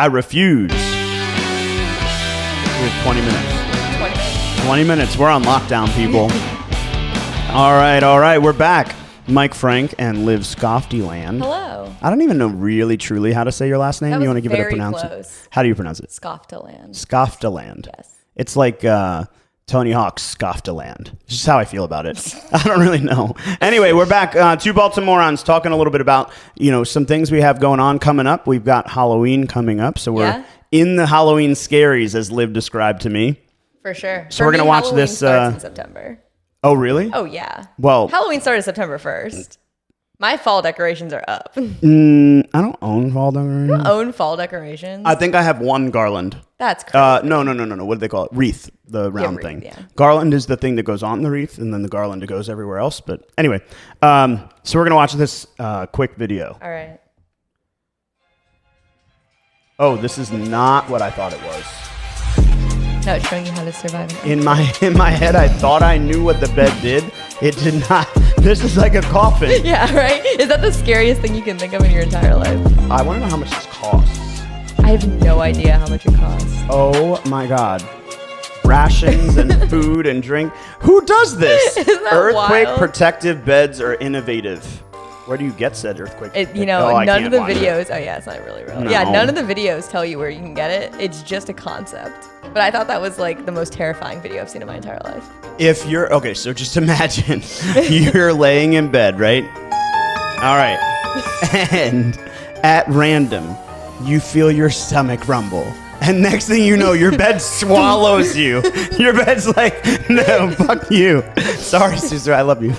I refuse. We have 20 minutes. 20 minutes. We're on lockdown, people. All right. We're back. Mike Frank and Liv Skofteland. Hello. I don't even know really truly how to say your last name. That You was want to give it a very pronounce? close. How do you pronounce it? Skofteland. Skofteland. Yes. It's like Tony Hawk's Skofteland. It's just how I feel about it. I don't really know. Anyway, we're back. Two Baltimorons talking a little bit about, some things we have going on coming up. We've got Halloween coming up, so we're in the Halloween scaries, as Liv described to me. For sure. So we're going to watch Halloween this. Starts in September. Oh, really? Oh, yeah. Well, Halloween started September 1st. My fall decorations are up. I don't own fall decorations. You don't own fall decorations? I think I have one garland. That's crazy. No. What do they call it? Wreath, the round wreath, thing. Yeah. Garland is the thing that goes on the wreath, and then the garland that goes everywhere else. But anyway, so we're going to watch this quick video. All right. Oh, this is not what I thought it was. No, it's showing you how to survive. In my head, I thought I knew what the bed did. It did not. This is like a coffin. Yeah, right? Is that the scariest thing you can think of in your entire life? I want to know how much this costs. I have no idea how much it costs. Oh my God. Rations and food and drink. Who does this? Isn't that Earthquake wild? protective beds are innovative. Where do you get said earthquake? None of the videos. Oh yeah, it's not really real. No. Yeah, none of the videos tell you where you can get it. It's just a concept. But I thought that was like the most terrifying video I've seen in my entire life. If you're okay, so just imagine you're laying in bed, right? All right, and at random, you feel your stomach rumble. And next thing you know, your bed swallows you. Your bed's like, no, fuck you. Sorry, Caesar, I love you.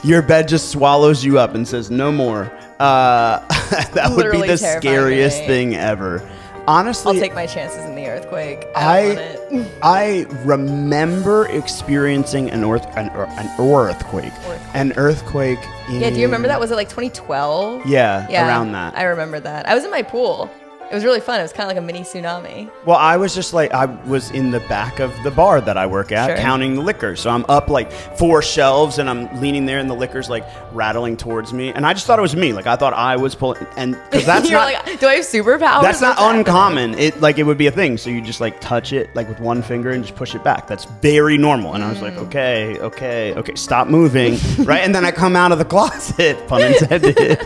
Your bed just swallows you up and says, no more. That would be the scariest thing ever. Honestly, I'll take my chances in the earthquake. I remember experiencing an earthquake. Yeah, do you remember that? Was it like 2012? Yeah, around that. I remember that. I was in my pool. It was really fun. It was kind of like a mini tsunami. Well, I was just like, I was in the back of the bar that I work at, counting the liquor. So I'm up like 4 shelves and I'm leaning there and the liquor's like rattling towards me. And I just thought it was me. Like I thought I was pulling, and because that's You're not, like, do I have superpowers? that's not uncommon. It would be a thing. So you just like touch it like with one finger and just push it back. That's very normal. And I was like, okay, stop moving. Right. And then I come out of the closet, pun intended.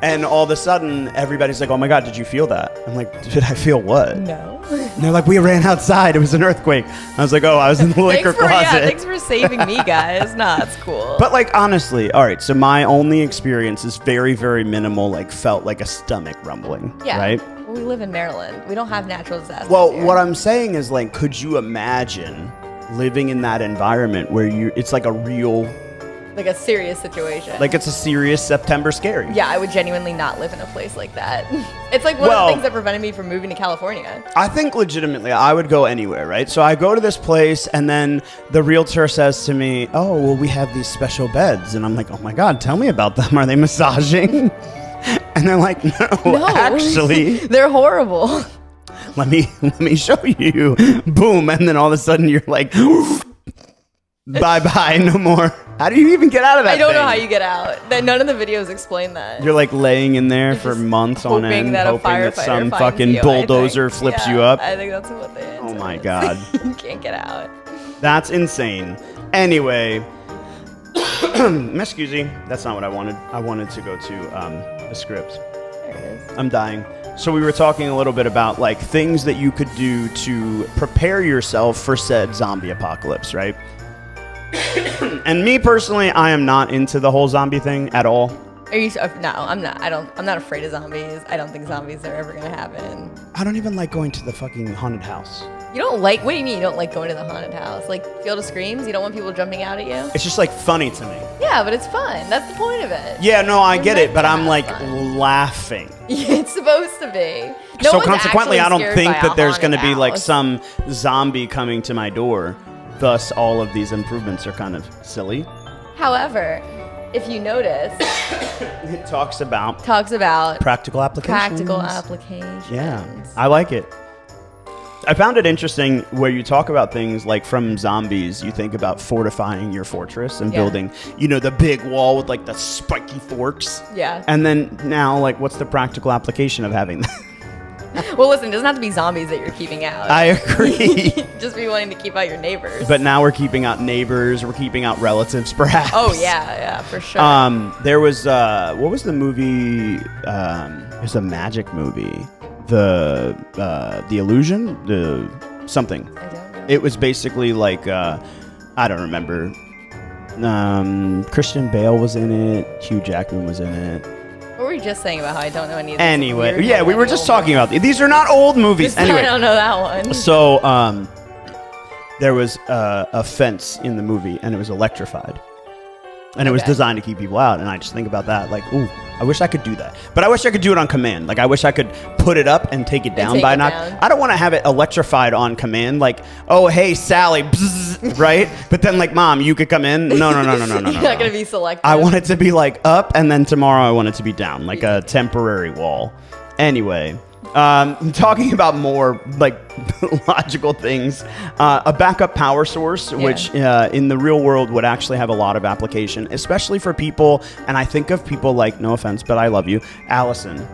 And all of a sudden, everybody's like, oh my God, did you feel that? I'm like, did I feel what? No. And they're like, we ran outside. It was an earthquake. I was like, oh, I was in the liquor closet. Thanks for saving me, guys. Nah, it's cool. But like, honestly, all right, so my only experience is very, very minimal, like felt like a stomach rumbling, right? Well, we live in Maryland. We don't have natural disasters Well, here. what I'm saying is like, could you imagine living in that environment where it's like a real... Like a serious situation. Like it's a serious September scary. Yeah, I would genuinely not live in a place like that. It's like one of the things that prevented me from moving to California. I think legitimately I would go anywhere, right? So I go to this place and then the realtor says to me, oh, well, we have these special beds. And I'm like, oh my God, tell me about them. Are they massaging? And they're like, no. Actually. They're horrible. Let me show you. Boom. And then all of a sudden you're like, bye-bye, no more. How do you even get out of that I don't thing? know how you get out. None of the videos explain that. You're like laying in there for months on end, hoping that some fucking bulldozer flips you up. I think that's what they answer. Oh my God. You can't get out. That's insane. Anyway, excuse me. That's not what I wanted. I wanted to go to the script. There it is. I'm dying. So we were talking a little bit about like things that you could do to prepare yourself for said zombie apocalypse, right? And me personally, I am not into the whole zombie thing at all. Are you? No, I'm not. I'm not afraid of zombies. I don't think zombies are ever gonna happen. I don't even like going to the fucking haunted house. You don't like? What do you mean you don't like going to the haunted house? Like Field of Screams? You don't want people jumping out at you? It's just like funny to me. Yeah, but it's fun. That's the point of it. Yeah, no, I get it, but I'm like fun. Laughing. It's supposed to be. So consequently, I don't think that there's going to be like some zombie coming to my door. Thus, all of these improvements are kind of silly. However, if you notice, it talks about practical applications. Yeah, I like it. I found it interesting where you talk about things like from zombies, you think about fortifying your fortress and building, the big wall with like the spiky forks. Yeah. And then now, like, what's the practical application of having that? Well, listen, it doesn't have to be zombies that you're keeping out. I agree. Just be wanting to keep out your neighbors. But now we're keeping out neighbors, we're keeping out relatives, perhaps. Oh, yeah, for sure. There was, what was the movie? It was a magic movie. The Illusion? Something. I don't know. It was basically like, I don't remember. Christian Bale was in it. Hugh Jackman was in it. What were we just saying about how I don't know any of this? Anyway, yeah, we were just talking about these are not old movies. Anyway, I don't know that one. So, there was a fence in the movie, and it was electrified, and it was designed to keep people out. And I just think about that, like, ooh, I wish I could do that, but I wish I could do it on command. Like, I wish I could put it up and take it down by knock. I don't want to have it electrified on command. Like, oh, hey, Sally, bzz, right? But then, like, Mom, you could come in. No. You're not gonna be selective. I want it to be like up, and then tomorrow I want it to be down, like a temporary wall. Anyway, talking about more like logical things, a backup power source, which in the real world would actually have a lot of application, especially for people. And I think of people like, no offense, but I love you, Allison,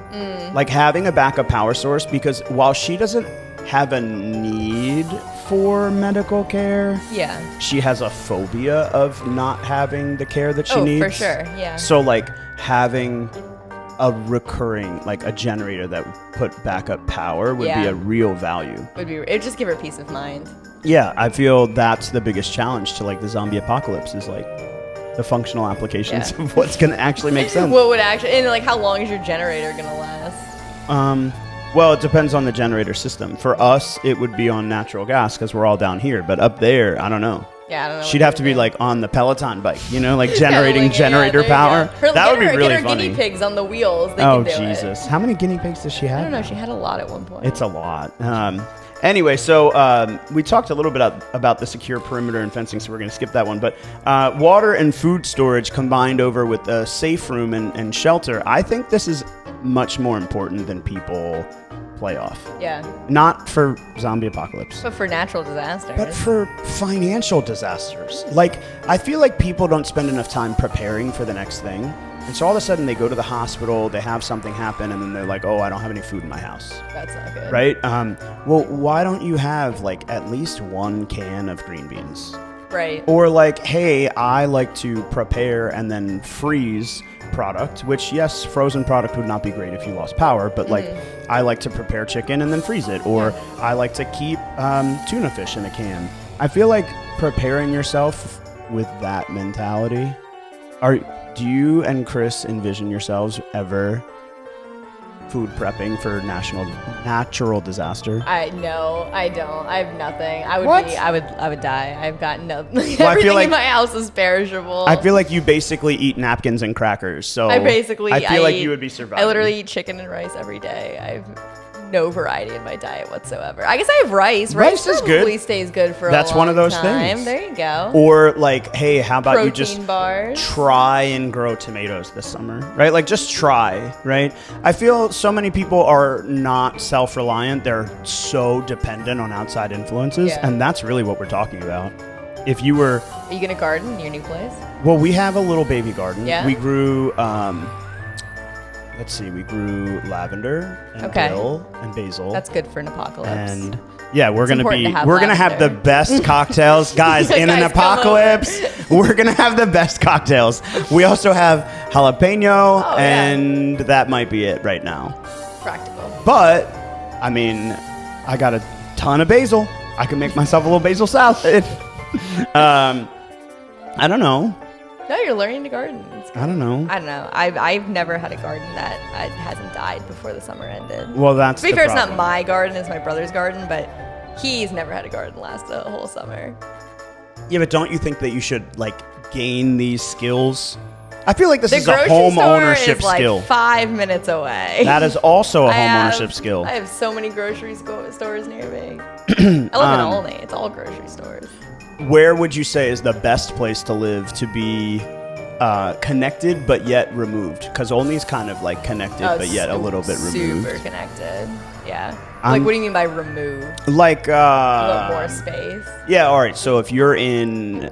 like having a backup power source, because while she doesn't have a need for medical care, she has a phobia of not having the care that she needs. Oh, for sure, yeah. So like having a recurring, like a generator that would put backup power would be a real value. It'd just give her peace of mind. Yeah, I feel that's the biggest challenge to like the zombie apocalypse is like the functional applications of what's going to actually make sense. What would actually, and like how long is your generator going to last? Well, it depends on the generator system. For us, it would be on natural gas because we're all down here. But up there, I don't know. Yeah, I don't know. She'd have to be like on the Peloton bike, like generating generator power. That would be really funny. Get her guinea pigs on the wheels. They can do Jesus! How many guinea pigs does she have? I don't know. She had a lot at one point. It's a lot. Anyway, so we talked a little bit about the secure perimeter and fencing, so we're going to skip that one. But water and food storage combined over with a safe room and shelter, I think this is much more important than people play off. Yeah. Not for zombie apocalypse. But for natural disasters. But for financial disasters. Like, I feel like people don't spend enough time preparing for the next thing. And so all of a sudden they go to the hospital, they have something happen, and then they're like, oh, I don't have any food in my house. That's not good. Right? Well, why don't you have like at least one can of green beans? Right. Or like, hey, I like to prepare and then freeze product, which yes, frozen product would not be great if you lost power, but like I like to prepare chicken and then freeze it, or I like to keep tuna fish in a can. I feel like preparing yourself with that mentality. Do you and Chris envision yourselves ever food prepping for natural disaster? I don't. I have nothing. I would die. I've got nothing. Well, everything in my house is perishable. I feel like you basically eat napkins and crackers. So I feel like you would be surviving. I literally eat chicken and rice every day. I have no variety in my diet whatsoever. I guess I have rice. Rice is good. Probably stays good for a long time. That's one of those things. There you go. Or like, hey, how about protein you just bars. Try and grow tomatoes this summer, right? Like just try, right? I feel so many people are not self-reliant. They're so dependent on outside influences, and that's really what we're talking about. If you were... Are you going to garden in your new place? Well, we have a little baby garden. Yeah. We grew... we grew lavender and dill and basil. That's good for an apocalypse. And yeah, we're gonna have the best cocktails, guys. In an apocalypse, we're gonna have the best cocktails. We also have jalapeno, and that might be it right now. Practical. But I mean, I got a ton of basil. I can make myself a little basil salad. I don't know. No, you're learning to garden. I don't know. I've never had a garden that hasn't died before the summer ended. Well, that's to be fair, it's not my garden; it's my brother's garden. But he's never had a garden last a whole summer. Yeah, but don't you think that you should like gain these skills? I feel like this is a home ownership skill. Like 5 minutes away. That is also a home ownership skill. I have so many grocery stores near me. I live in Olney. It's all grocery stores. Where would you say is the best place to live to be connected but yet removed, because Olney's kind of like connected but yet a little bit removed. Super connected. Yeah. Like, what do you mean by removed? Like a little more space. Yeah. All right. So if you're in,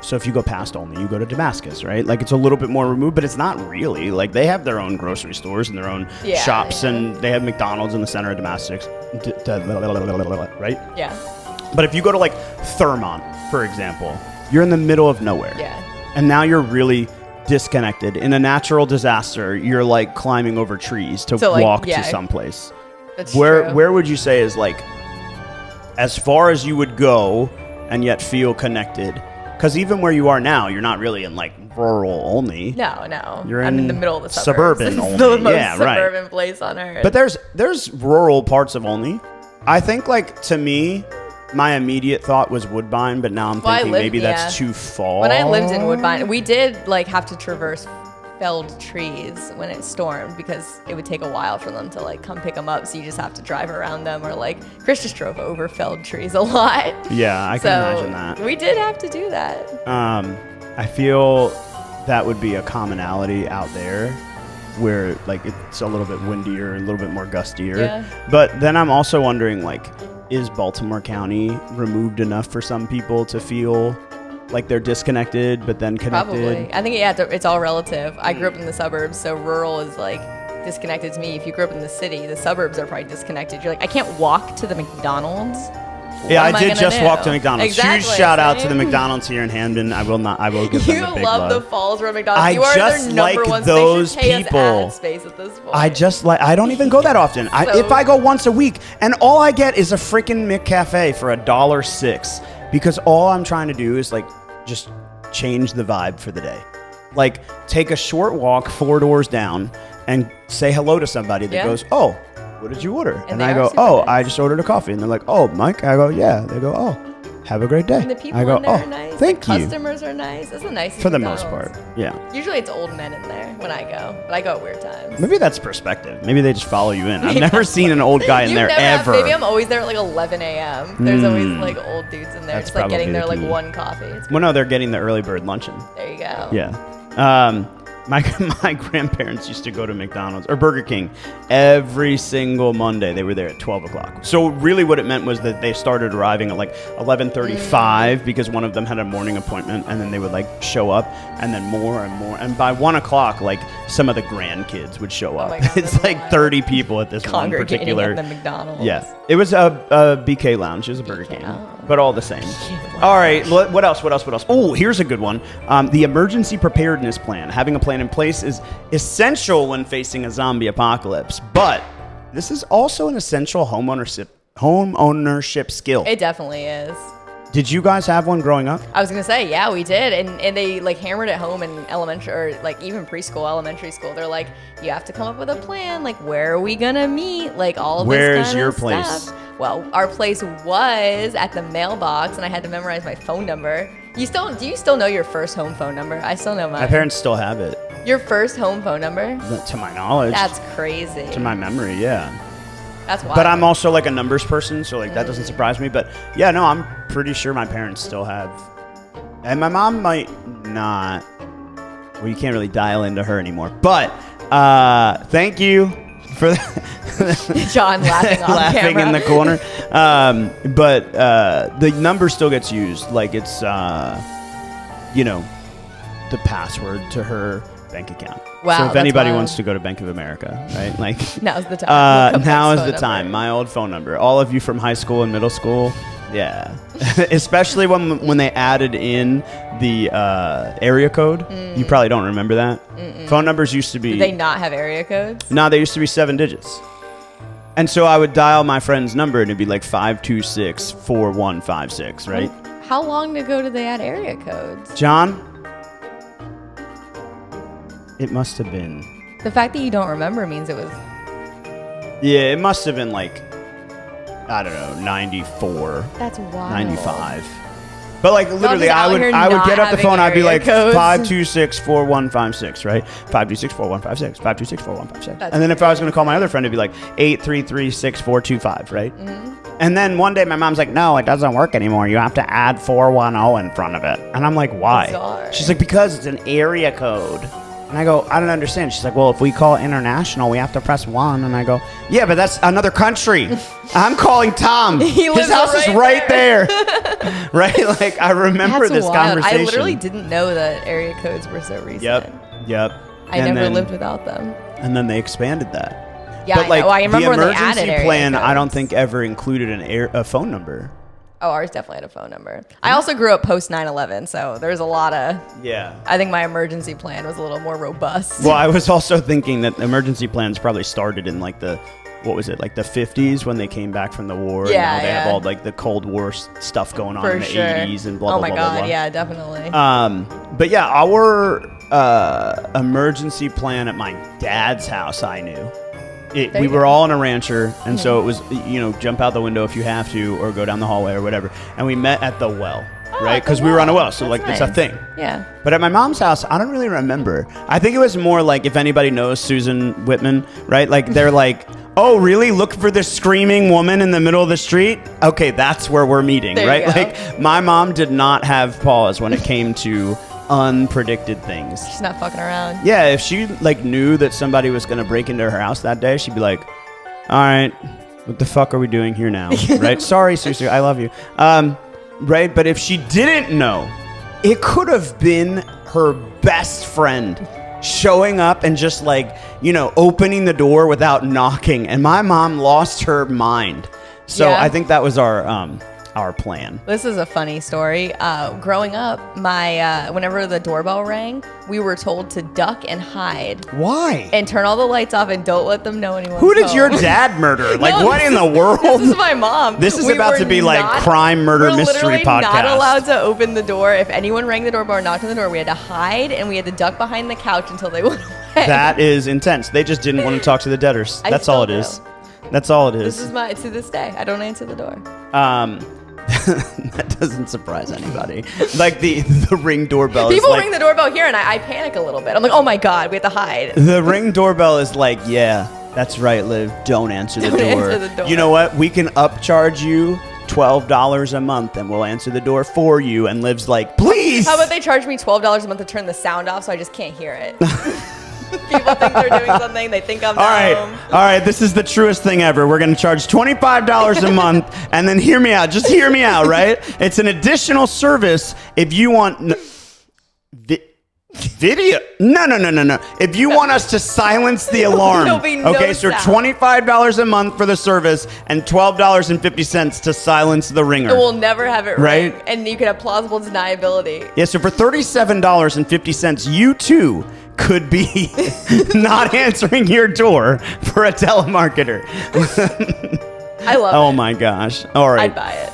so if you go past Olney, you go to Damascus, right? Like, it's a little bit more removed, but it's not really. Like, they have their own grocery stores and their own shops, and they have McDonald's in the center of Damascus, right? Yeah. But if you go to like Thurmont, for example, you're in the middle of nowhere. Yeah. And now you're really disconnected. In a natural disaster, you're like climbing over trees to walk to someplace. That's true. Where would you say is like as far as you would go and yet feel connected? Because even where you are now, you're not really in like rural only. No. I'm in the middle of the suburbs. Suburban only. The most suburban place on earth. But there's rural parts of Olney. I think, like, to me, my immediate thought was Woodbine, but now I'm thinking maybe that's too far. When I lived in Woodbine, we did like have to traverse felled trees when it stormed, because it would take a while for them to like come pick them up. So you just have to drive around them, or like Chris just drove over felled trees a lot. Yeah, I can imagine that. We did have to do that. I feel that would be a commonality out there, where like it's a little bit windier, a little bit more gustier. Yeah. But then I'm also wondering, like, is Baltimore County removed enough for some people to feel like they're disconnected but then connected? Probably. I think it's all relative. I grew up in the suburbs, so rural is like disconnected to me. If you grew up in the city, the suburbs are probably disconnected. You're like, I can't walk to the McDonald's. Yeah, I did just walk to McDonald's. Exactly, huge shout out to the McDonald's here in Hamden. I will give them a big love. You love the Fallsboro McDonald's. I you are just their number like one. those they should pay people. Us ad space at this point. I don't even go that often. If I go once a week, and all I get is a freaking McCafe for $1.06, because all I'm trying to do is like just change the vibe for the day. Like, take a short walk 4 doors down and say hello to somebody that goes, "Oh, what did you order?" And I go, "Oh, I just ordered a coffee." And they're like, "Oh, Mike?" I go, "Yeah." They go, "Oh, have a great day." And the people I go, in there "Oh, are nice. thank you." Customers are nice. It's the nicest For the McDonald's. most part, yeah. Usually it's old men in there when I go, but I go at weird times. Maybe that's perspective. Maybe they just follow you in. I've never seen an old guy in there ever. Maybe I'm always there at like 11 a.m. There's always like old dudes in there, That's just like getting their probably like the key. one coffee. Well, no, they're getting the early bird luncheon. There you go. Yeah. My grandparents used to go to McDonald's or Burger King every single Monday. They were there at 12 o'clock. So really what it meant was that they started arriving at like 11:35 because one of them had a morning appointment, and then they would like show up, and then more and more. And by 1 o'clock, like some of the grandkids would show up. my God, it's like 30 people at this one Congregating particular. at the McDonald's. Yeah. It was a BK Lounge. It was a Burger King. But all the same. All right. What else? Oh, here's a good one. The emergency preparedness plan. Having a plan in place is essential when facing a zombie apocalypse. But this is also an essential homeownership skill. It definitely is. Did you guys have one growing up? I was gonna say, yeah, we did, and they like hammered it home in elementary, or like even preschool, elementary school. They're like, you have to come up with a plan. Like, where are we gonna meet? Like all of this Where's kind your of place? stuff. Well, our place was at the mailbox, and I had to memorize my phone number. Do you still know your first home phone number? I still know mine. My parents still have it. Your first home phone number? To my knowledge. That's crazy. To my memory, yeah. That's wild. But I'm also like a numbers person, so like that doesn't surprise me. But yeah, no, I'm pretty sure my parents still have, and my mom might not. Well, you can't really dial into her anymore. But thank you for John laughing on laughing camera. in the corner. But the number still gets used, like it's the password to her bank account. Wow, so if that's anybody wild. wants to go to Bank of America, right? Like Now's the time. now is the time. My old phone number. All of you from high school and middle school, yeah. Especially when they added in the area code. You probably don't remember that. Phone numbers used to be. Did they not have area codes? No, they used to be 7 digits. And so I would dial my friend's number, and it'd be like 526-4156, right? How long ago did they add area codes? John? It must have been. The fact that you don't remember means it was. Yeah, it must have been like, I don't know, 94. That's wild. 95. But like literally, just out here I would not get up the having phone. I'd be area like codes. 526-4156, right? 526-4156, 526-4156. And then if I was going to call my other friend, it'd be like 833-6425, right? Mm-hmm. And then one day my mom's like, no, it doesn't work anymore. You have to add 410 in front of it. And I'm like, why? Bizarre. She's like, because it's an area code. And I go, I don't understand. She's like, well, if we call international, we have to press 1. And I go, yeah, but that's another country. I'm calling Tom. His house is right there. Right? Like, I remember That's this wild. conversation. I literally didn't know that area codes were so recent. Yep. I never lived without them. And then they expanded that. Yeah, but like, I remember the when they added emergency area plan, codes. I don't think ever included a phone number. Oh, ours definitely had a phone number. I also grew up post 9/11, so there's a lot of. Yeah. I think my emergency plan was a little more robust. Well, I was also thinking that emergency plans probably started in like the 50s when they came back from the war. Yeah, and now they have all like the Cold War stuff going on For in the sure. 80s and blah, blah, Oh my blah, God, blah, blah. yeah, definitely. But yeah, our emergency plan at my dad's house, I knew. We were all in a rancher, and so it was, jump out the window if you have to, or go down the hallway or whatever. And we met at the well, right? Because we were on a well, so That's it's a nice. thing. Yeah. But at my mom's house, I don't really remember. I think it was more like, if anybody knows Susan Whitman, right? Like, they're like, oh, really? Look for this screaming woman in the middle of the street? Okay, that's where we're meeting, There right? you go. Like, my mom did not have pause when it came to unpredicted things. She's not fucking around. Yeah, if she like knew that somebody was gonna break into her house that day, she'd be like, all right, what the fuck are we doing here now? Right? Sorry, Susie, I love you. Right? But if she didn't know, it could have been her best friend showing up and just like, opening the door without knocking. And my mom lost her mind. So Yeah. I think that was our plan. This is a funny story. Growing up, whenever the doorbell rang, we were told to duck and hide Why? and turn all the lights off and don't let them know anyone. Who did your dad murder? Like, No, what in the world? This is my mom. This is We about were to be like not- crime, murder, we're mystery literally podcast. not allowed to open the door. If anyone rang the doorbell or knocked on the door, we had to hide and we had to duck behind the couch until they went away. That is intense. They just didn't want to talk to the debtors. I That's still all it do. is. That's all it is. This is to this day. I don't answer the door. That doesn't surprise anybody. Like the ring doorbell. People is like, ring the doorbell here and I panic a little bit. I'm like, oh my God, we have to hide. The ring doorbell is like, yeah, that's right, Liv. Don't answer the door. Don't answer the door. You know what? We can upcharge you $12 a month and we'll answer the door for you. And Liv's like, please. How about they charge me $12 a month to turn the sound off so I just can't hear it? People think they're doing something. They think I'm not home. All right. This is the truest thing ever. We're going to charge $25 a month, and then hear me out. Just hear me out, right? It's an additional service if you want video. No. If you want us to silence the alarm. There'll be no okay, so sound. $25 a month for the service and $12.50 to silence the ringer. And we'll never have it Right? ring. And you can have plausible deniability. Yeah, so for $37.50, you too could be not answering your door for a telemarketer. I love it. Oh my gosh. All right. I'd buy it.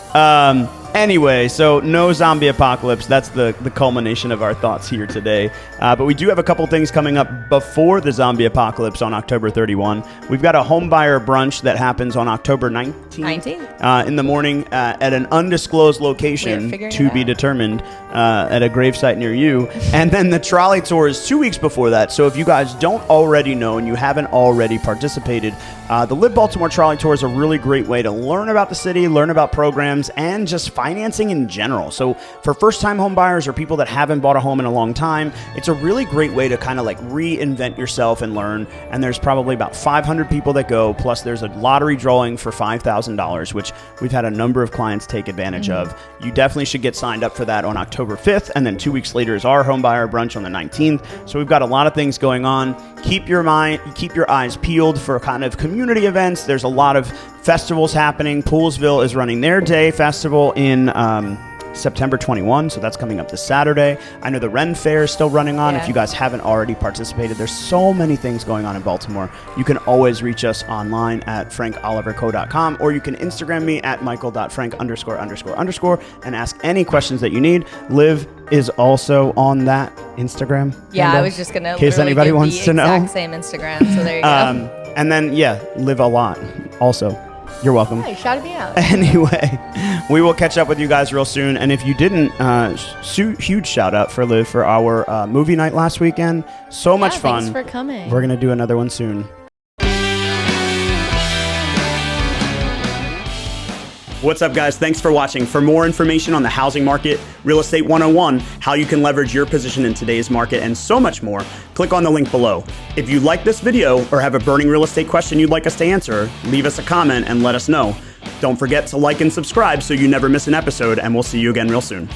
Anyway, so no zombie apocalypse. That's the culmination of our thoughts here today. But we do have a couple things coming up before the zombie apocalypse on October 31. We've got a home buyer brunch that happens on October 19th. In the morning at an undisclosed location to be determined at a gravesite near you. And then the trolley tour is 2 weeks before that. So if you guys don't already know and you haven't already participated, the Live Baltimore Trolley Tour is a really great way to learn about the city, learn about programs, and just financing in general. So for first-time home buyers or people that haven't bought a home in a long time, it's a really great way to kind of like reinvent yourself and learn. And there's probably about 500 people that go, plus there's a lottery drawing for $5,000, which we've had a number of clients take advantage of. You definitely should get signed up for that on October 5th, and then 2 weeks later is our home buyer brunch on the 19th. So we've got a lot of things going on. Keep your eyes peeled for kind of community events. There's a lot of festivals happening. Poolsville is running their day festival in September 21, so that's coming up this Saturday. I know the Ren Fair is still running on. Yeah. If you guys haven't already participated, there's so many things going on in Baltimore. You can always reach us online at frankoliverco.com, or you can Instagram me at michael.frank___ and ask any questions that you need. Liv is also on that Instagram. Yeah, handle, I was just going to in case anybody wants to know. exact same Instagram, so there you go. And then, Live a lot also. You're welcome. Hey, shouted me out. Anyway, we will catch up with you guys real soon. And if you didn't, huge shout out for Liv for our movie night last weekend. So much fun. Thanks for coming. We're going to do another one soon. What's up, guys? Thanks for watching. For more information on the housing market, Real Estate 101, how you can leverage your position in today's market, and so much more, click on the link below. If you like this video or have a burning real estate question you'd like us to answer, leave us a comment and let us know. Don't forget to like and subscribe so you never miss an episode, and we'll see you again real soon.